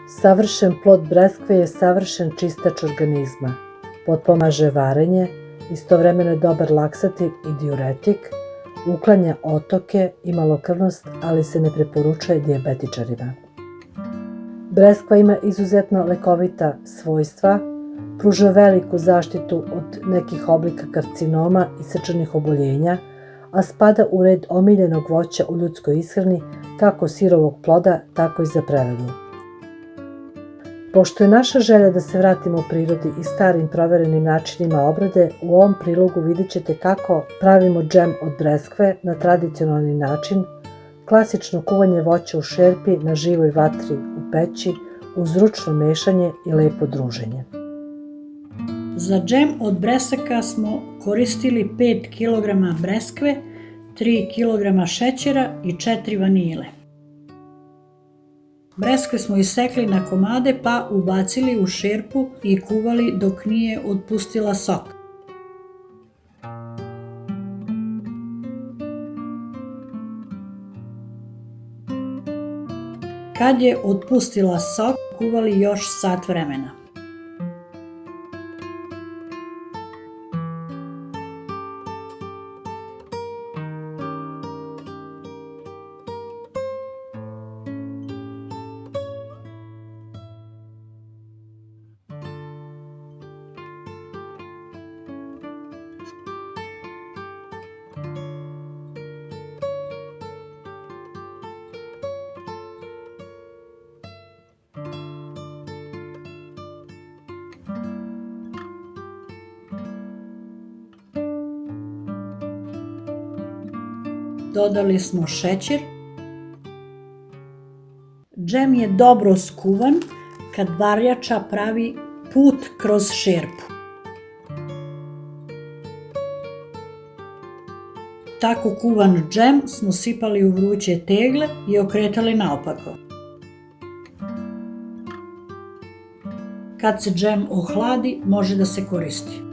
Savršen plod breskve je savršen čistač organizma. Potpomaže varenje, istovremeno je dobar laksativ i diuretik, uklanja otoke i malokrvnost, ali se ne preporučuje dijabetičarima. Breskva ima izuzetno lekovita svojstva, pruža veliku zaštitu od nekih oblika karcinoma i srčanih oboljenja, a spada u red omiljenog voća u ljudskoj ishrani, kako sirovog ploda, tako i za preradu. Pošto je naša želja da se vratimo prirodi i starim proverenim načinima obrade, u ovom prilogu vidjet ćete kako pravimo džem od breskve na tradicionalni način, klasično kuvanje voća u šerpi na živoj vatri u peći, uz ručno mešanje i lepo druženje. Za džem od bresaka smo koristili 5 kg breskve, 3 kg šećera i 4 vanile. Breskve smo isekli na komade pa ubacili u šerpu i kuvali dok nije otpustila sok. Kad je otpustila sok, kuvali još sat vremena. Dodali smo šećer. Džem je dobro skuvan kad varjača pravi put kroz šerpu. Tako kuvan džem smo sipali u vruće tegle i okretali naopako. Kad se džem ohladi, može da se koristi.